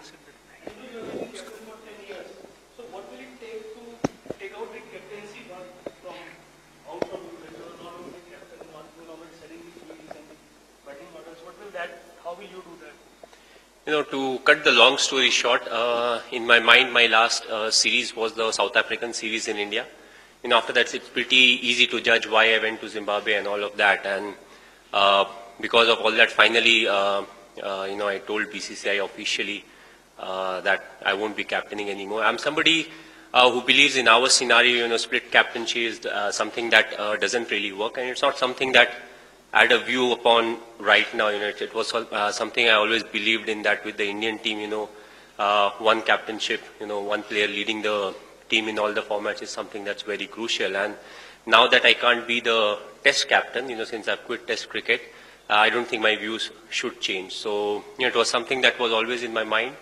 So what will it take to take out the captaincy from out from you? When you are not only captain, not setting the fields and batting orders. What will that? How will you do that? To cut the long story short, in my mind, my last series was the South African series in India. After that, it's pretty easy to judge why I went to Zimbabwe and all of that. And because of all that, finally, I told BCCI officially that I won't be captaining anymore. I'm somebody who believes in our scenario, split captaincy is something that doesn't really work, and it's not something that I had a view upon right now. It was something I always believed in, that with the Indian team, one captainship, one player leading the team in all the formats is something that's very crucial. And now that I can't be the test captain, since I've quit test cricket, I don't think my views should change. So, it was something that was always in my mind.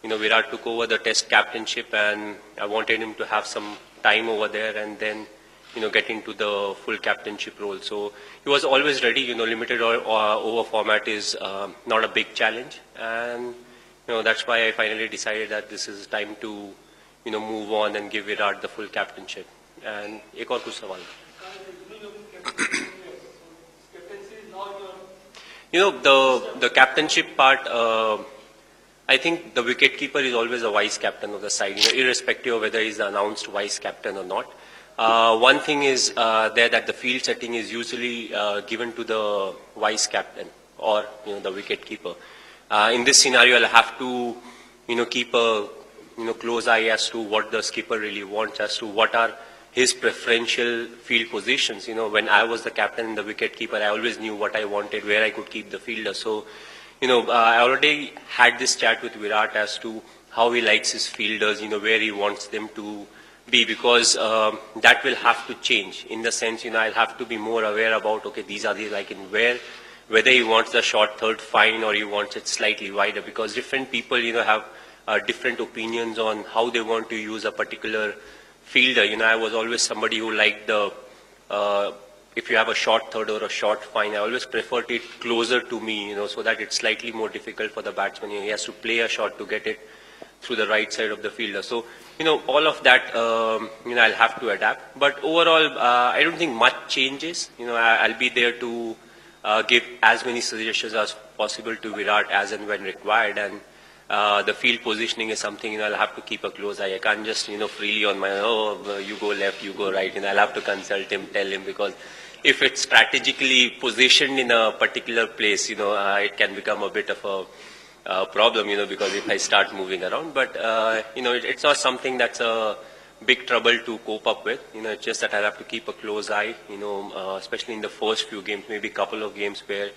Virat took over the test captainship, and I wanted him to have some time over there and then, get into the full captainship role. So he was always ready. Limited or over format is not a big challenge. And, that's why I finally decided that this is time to, move on and give Virat the full captainship. And ek aur kuch sawal. The captainship part, I think the wicketkeeper is always a vice captain of the side, irrespective of whether he's the announced vice captain or not. One thing is there that the field setting is usually given to the vice captain or the wicketkeeper. In this scenario, I'll have to keep a close eye as to what the skipper really wants, as to what are his preferential field positions. When I was the captain and the wicketkeeper, I always knew what I wanted, where I could keep the fielder. So, I already had this chat with Virat as to how he likes his fielders, where he wants them to be, because that will have to change in the sense, I'll have to be more aware about, okay, these are the like in whether he wants the short third fine or he wants it slightly wider, because different people, have different opinions on how they want to use a particular fielder. I was always somebody who liked the, if you have a short third or a short fine, I always preferred it closer to me, so that it's slightly more difficult for the batsman. He has to play a shot to get it through the right side of the fielder. So, all of that, I'll have to adapt. But overall, I don't think much changes. I'll be there to give as many suggestions as possible to Virat as and when required. And the field positioning is something, I'll have to keep a close eye. I can't just, freely on my own, you go left, you go right. I'll have to consult him, tell him, because if it's strategically positioned in a particular place, it can become a bit of a problem, because if I start moving around. But, it's not something that's a big trouble to cope up with. It's just that I'll have to keep a close eye, especially in the first few games, maybe a couple of games where,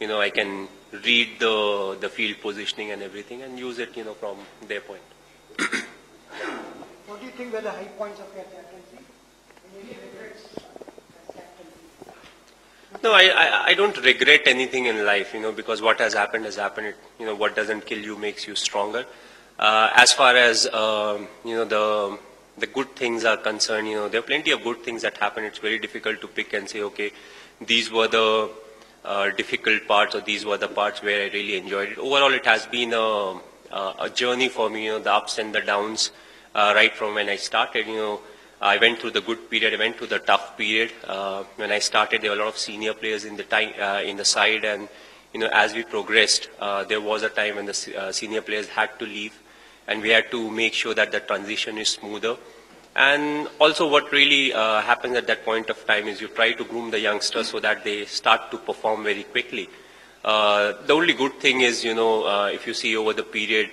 I can read the field positioning and everything and use it, from their point. What do you think were the high points of your captaincy? Any regrets as captain? No, I don't regret anything in life, because what has happened has happened. What doesn't kill you makes you stronger. As far as, the good things are concerned, there are plenty of good things that happen. It's very difficult to pick and say, okay, these were the difficult parts or these were the parts where I really enjoyed it. Overall, it has been a journey for me, the ups and the downs, right from when I started. I went through the good period, I went through the tough period. When I started, there were a lot of senior players in the side, and as we progressed, there was a time when the senior players had to leave, and we had to make sure that the transition is smoother. And also what really happens at that point of time is you try to groom the youngsters so that they start to perform very quickly. The only good thing is, if you see over the period,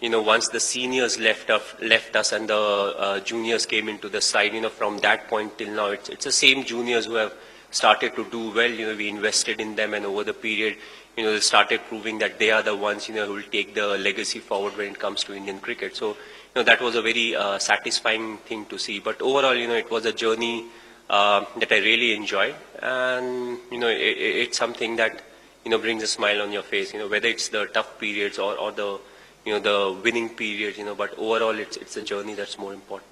once the seniors left us and the juniors came into the side, from that point till now, it's the same juniors who have started to do well. We invested in them, and over the period, they started proving that they are the ones, who will take the legacy forward when it comes to Indian cricket. So, that was a very satisfying thing to see. But overall, it was a journey that I really enjoyed, and it's something that brings a smile on your face. Whether it's the tough periods or the the winning periods. But overall, it's a journey that's more important.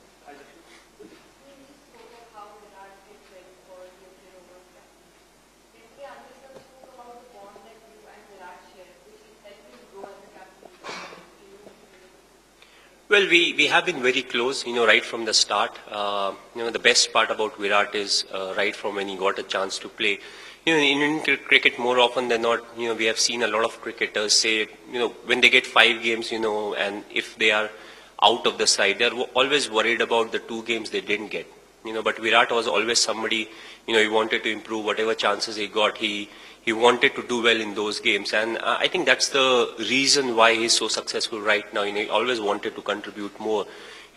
Well, we have been very close, right from the start. The best part about Virat is right from when he got a chance to play. In Indian cricket, more often than not, we have seen a lot of cricketers say, when they get 5 games, and if they are out of the side, they're always worried about the 2 games they didn't get. But Virat was always somebody, he wanted to improve whatever chances he got. He wanted to do well in those games, and I think that's the reason why he's so successful right now. He always wanted to contribute more.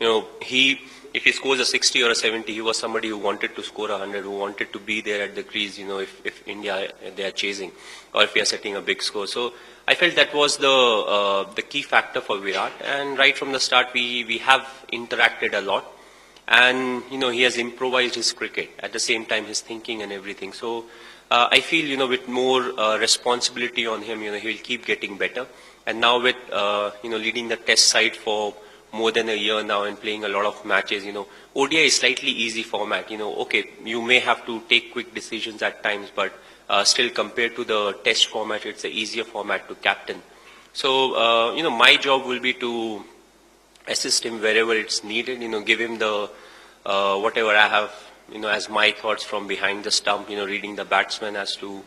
If he scores a 60 or a 70, he was somebody who wanted to score 100, who wanted to be there at the crease. If India they are chasing, or if we are setting a big score. So I felt that was the key factor for Virat, and right from the start we have interacted a lot. And he has improvised his cricket at the same time, his thinking and everything. So I feel with more responsibility on him, he will keep getting better. And now with leading the test side for more than a year now and playing a lot of matches, ODI is slightly easy format. Okay, you may have to take quick decisions at times, but still compared to the test format, it's an easier format to captain. So my job will be to assist him wherever it's needed, give him the whatever I have, as my thoughts from behind the stump, reading the batsmen as to,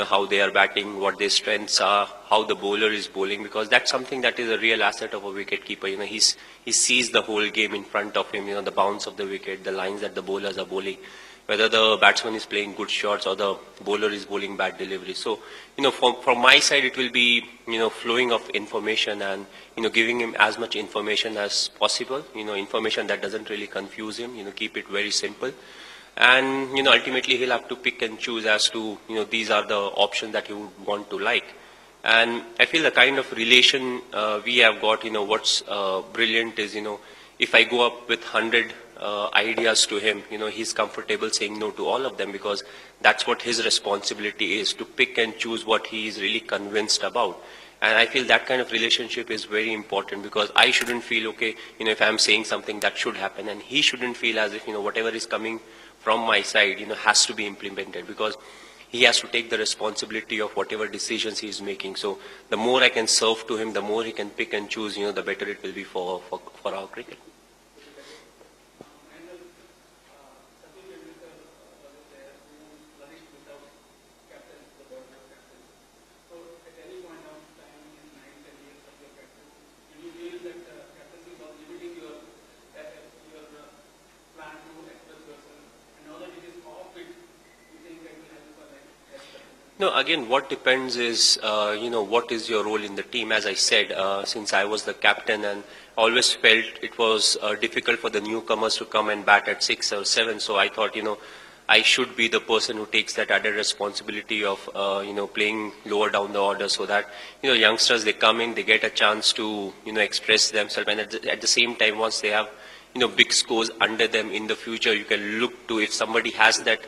how they are batting, what their strengths are, how the bowler is bowling, because that's something that is a real asset of a wicket keeper. He sees the whole game in front of him, the bounce of the wicket, the lines that the bowlers are bowling, whether the batsman is playing good shots or the bowler is bowling bad delivery. So, from my side, it will be, flowing of information and, giving him as much information as possible, information that doesn't really confuse him, keep it very simple. And, ultimately he'll have to pick and choose as to, these are the options that he would want to like. And I feel the kind of relation we have got, what's brilliant is, if I go up with 100 ideas to him, he's comfortable saying no to all of them, because that's what his responsibility is, to pick and choose what he is really convinced about. And I feel that kind of relationship is very important, because I shouldn't feel, okay, if I'm saying something that should happen, and he shouldn't feel as if, whatever is coming from my side, has to be implemented, because he has to take the responsibility of whatever decisions he is making. So the more I can serve to him, the more he can pick and choose, the better it will be for our cricket. No, again, what depends is, what is your role in the team? As I said, since I was the captain, and always felt it was difficult for the newcomers to come and bat at 6 or 7. So I thought, I should be the person who takes that added responsibility of, playing lower down the order, so that, youngsters, they come in, they get a chance to, express themselves. And at the same time, once they have, big scores under them in the future, you can look to, if somebody has that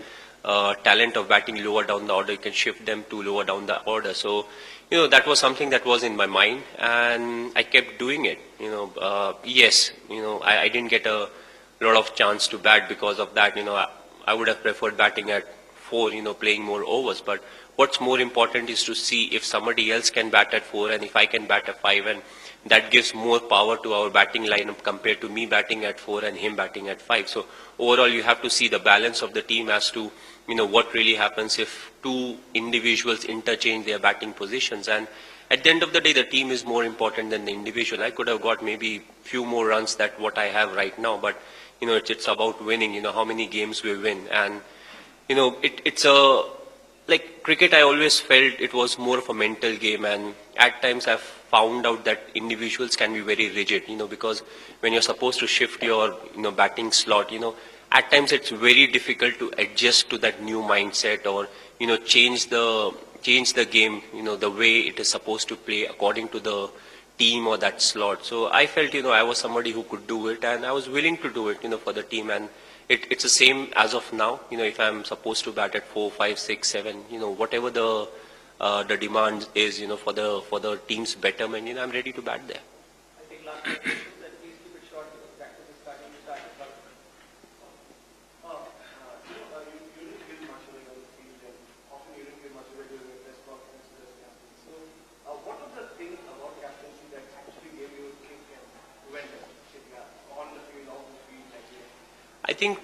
talent of batting lower down the order, you can shift them to lower down the order. So, that was something that was in my mind, and I kept doing it. Yes, I didn't get a lot of chance to bat because of that. I would have preferred batting at 4, playing more overs. But what's more important is to see if somebody else can bat at 4 and if I can bat at 5, and that gives more power to our batting lineup compared to me batting at 4 and him batting at 5. So overall, you have to see the balance of the team as to, what really happens if 2 individuals interchange their batting positions. And at the end of the day, the team is more important than the individual. I could have got maybe few more runs than what I have right now, but it's about winning. How many games we win, and it's a, like cricket, I always felt it was more of a mental game, and at times I've found out that individuals can be very rigid, because when you're supposed to shift your, batting slot, at times it's very difficult to adjust to that new mindset, or, change the game, the way it is supposed to play according to the team or that slot. So I felt, I was somebody who could do it, and I was willing to do it, for the team. And it's the same as of now. If I'm supposed to bat at 4, 5, 6, 7, whatever the demand is, for the team's betterment, I'm ready to bat there. I think last question, and please keep it short because practice is starting to start. You didn't give much away on the field, and often you didn't give much away during the press conferences as captain. So, what are the things about captaincy that actually gave you a kick and went there? think,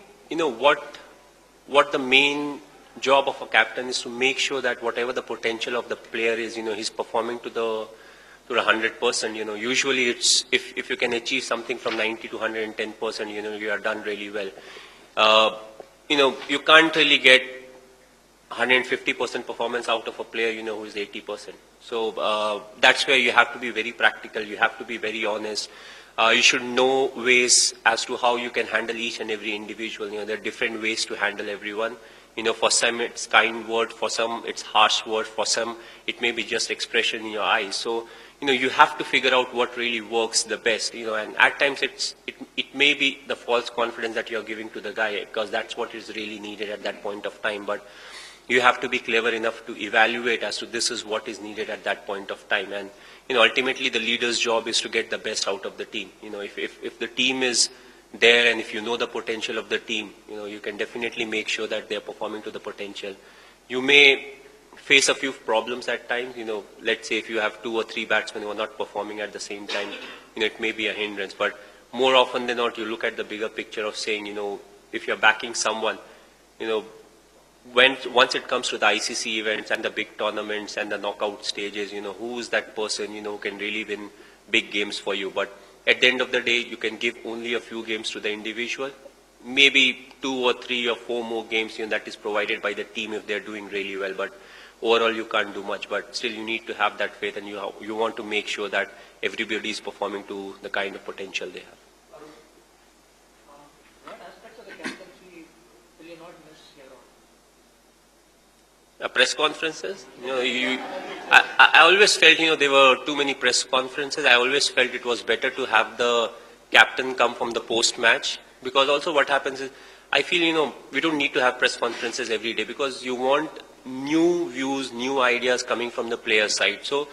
what the main job of a captain is to make sure that whatever the potential of the player is, he's performing to the 100%. Usually it's, if you can achieve something from 90 to 110%, you are done really well. You can't really get 150% performance out of a player, who is 80%. So that's where you have to be very practical. You have to be very honest. You should know ways as to how you can handle each and every individual. There are different ways to handle everyone. For some it's kind word, for some it's harsh word, for some it may be just expression in your eyes. So, you have to figure out what really works the best, and at times it may be the false confidence that you're giving to the guy, because that's what is really needed at that point of time. But you have to be clever enough to evaluate as to this is what is needed at that point of time. And, ultimately the leader's job is to get the best out of the team. If the team is there and if you know the potential of the team, you can definitely make sure that they're performing to the potential. You may face a few problems at times. Let's say if you have 2 or 3 batsmen who are not performing at the same time, it may be a hindrance. But more often than not, you look at the bigger picture of saying, if you're backing someone, once it comes to the ICC events and the big tournaments and the knockout stages, who is that person, who can really win big games for you. But at the end of the day, you can give only a few games to the individual. Maybe 2 or 3 or 4 more games, that is provided by the team if they're doing really well. But overall, you can't do much. But still, you need to have that faith, and you want to make sure that everybody is performing to the kind of potential they have. What aspects of the captaincy will you not miss here on? Press conferences, I always felt, there were too many press conferences. I always felt it was better to have the captain come from the post-match, because also what happens is, I feel, we don't need to have press conferences every day, because you want new views, new ideas coming from the player side. So,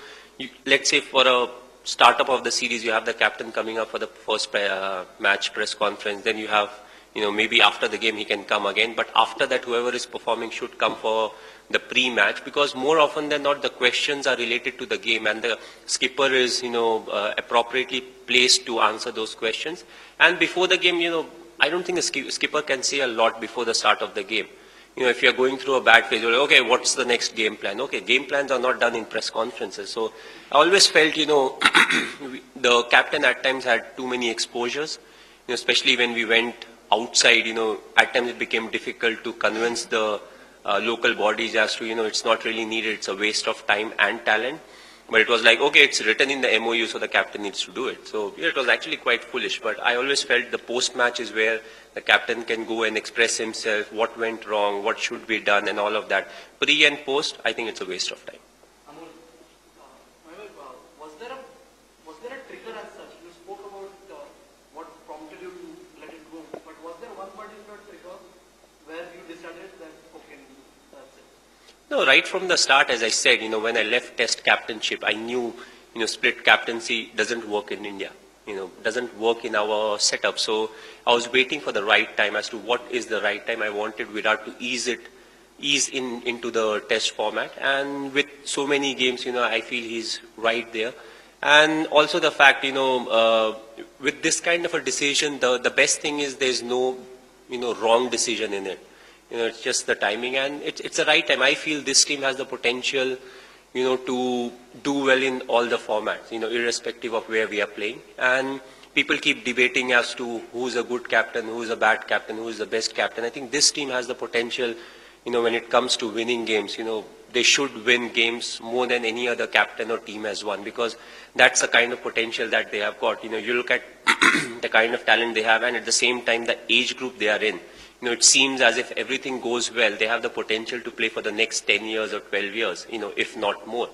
let's say for a startup of the series, you have the captain coming up for the first match press conference, then you have, maybe after the game he can come again, but after that whoever is performing should come for the pre-match, because more often than not the questions are related to the game, and the skipper is, appropriately placed to answer those questions. And before the game, I don't think a skipper can say a lot before the start of the game. If you're going through a bad phase, you're like, okay, what's the next game plan? Okay, game plans are not done in press conferences. So I always felt, the captain at times had too many exposures, especially when we went outside, at times it became difficult to convince the local bodies as to, it's not really needed, it's a waste of time and talent. But it was like, okay, it's written in the MOU, so the captain needs to do it. So it was actually quite foolish. But I always felt the post-match is where the captain can go and express himself, what went wrong, what should be done, and all of that. Pre and post, I think it's a waste of time. Amol, was there a trigger as such? You spoke about what prompted you to let it go, but was there one particular trigger where you decided that, okay, that's it? No, right from the start, as I said, when I left Test captainship, I knew, split captaincy doesn't work in India. Doesn't work in our setup. So I was waiting for the right time as to what is the right time. I wanted Virat to ease into the Test format. And with so many games, I feel he's right there. And also the fact, with this kind of a decision, the best thing is there's no, wrong decision in it. It's just the timing, and it's the right time. I feel this team has the potential, to do well in all the formats, irrespective of where we are playing. And people keep debating as to who's a good captain, who's a bad captain, who's the best captain. I think this team has the potential, when it comes to winning games, they should win games more than any other captain or team has won, because that's the kind of potential that they have got. You look at the kind of talent they have, and at the same time, the age group they are in. It seems as if everything goes well, they have the potential to play for the next 10 years or 12 years, if not more.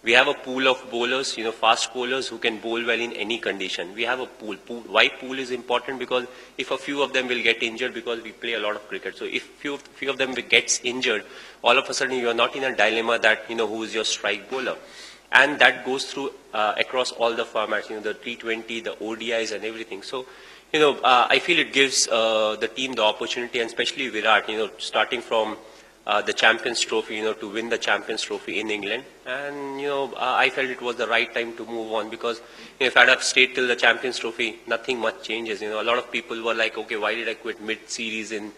We have a pool of bowlers, fast bowlers who can bowl well in any condition. We have a pool. Why pool is important? Because if a few of them will get injured, because we play a lot of cricket. So if few of them gets injured, all of a sudden you are not in a dilemma that, who is your strike bowler. And that goes through across all the formats, the T20, the ODIs and everything. So, I feel it gives the team the opportunity, and especially Virat, starting from the Champions Trophy, to win the Champions Trophy in England. And, I felt it was the right time to move on because if I'd have stayed till the Champions Trophy, nothing much changes. A lot of people were like, okay, why did I quit mid-series in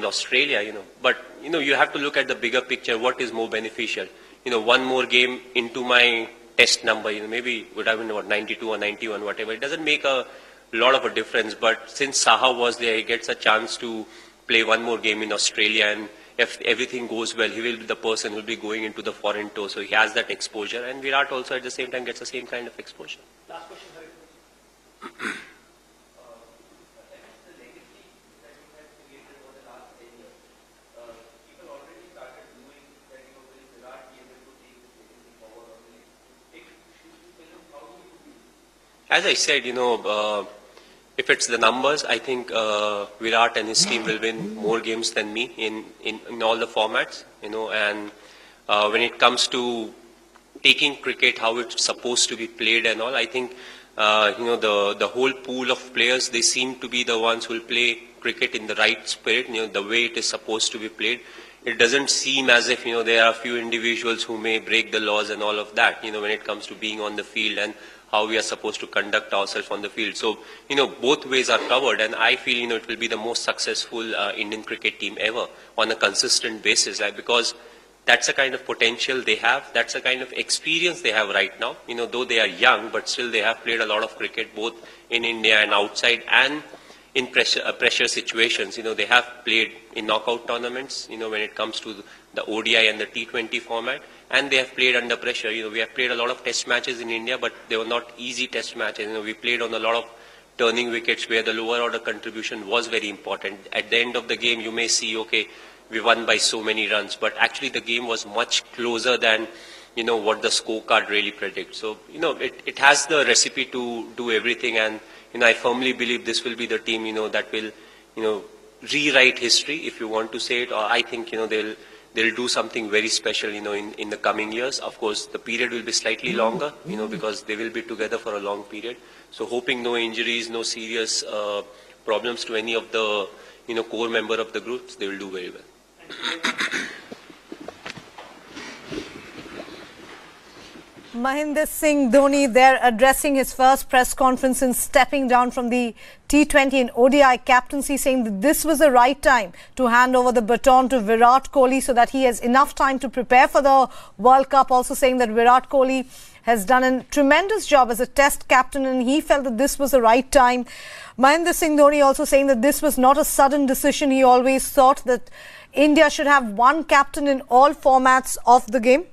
Australia, But, you have to look at the bigger picture, what is more beneficial. One more game into my test number, maybe it would have been, 92 or 91, whatever. It doesn't make a lot of a difference, but since Saha was there, he gets a chance to play one more game in Australia, and if everything goes well, he will be the person who will be going into the foreign tour, so he has that exposure, and Virat also at the same time gets the same kind of exposure. Last question, Hari. As I said, if it's the numbers, I think Virat and his team will win more games than me in all the formats, and when it comes to taking cricket, how it's supposed to be played and all, I think, the whole pool of players, they seem to be the ones who will play cricket in the right spirit, the way it is supposed to be played. It doesn't seem as if, there are a few individuals who may break the laws and all of that, when it comes to being on the field and how we are supposed to conduct ourselves on the field. So, both ways are covered, and I feel, it will be the most successful Indian cricket team ever on a consistent basis, because that's the kind of potential they have, that's the kind of experience they have right now. Though they are young, but still they have played a lot of cricket both in India and outside, and in pressure situations. They have played in knockout tournaments, when it comes to the ODI and the T20 format, and they have played under pressure. We have played a lot of test matches in India, but they were not easy test matches. We played on a lot of turning wickets where the lower order contribution was very important. At the end of the game, you may see, okay, we won by so many runs, but actually the game was much closer than, what the scorecard really predicts. So, it has the recipe to do everything, and, I firmly believe this will be the team, that will, rewrite history, if you want to say it, or I think, they'll do something very special, in the coming years. Of course, the period will be slightly longer, because they will be together for a long period. So hoping no injuries, no serious problems to any of the, core member of the groups, they will do very well. Mahendra Singh Dhoni there addressing his first press conference since stepping down from the T20 and ODI captaincy, saying that this was the right time to hand over the baton to Virat Kohli so that he has enough time to prepare for the World Cup. Also saying that Virat Kohli has done a tremendous job as a test captain and he felt that this was the right time. Mahendra Singh Dhoni also saying that this was not a sudden decision. He always thought that India should have one captain in all formats of the game.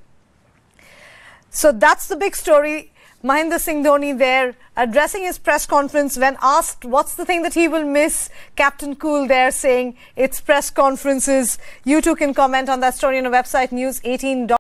So that's the big story. Mahendra Singh Dhoni there addressing his press conference when asked what's the thing that he will miss. Captain Cool there saying it's press conferences. You too can comment on that story on our website news18.com.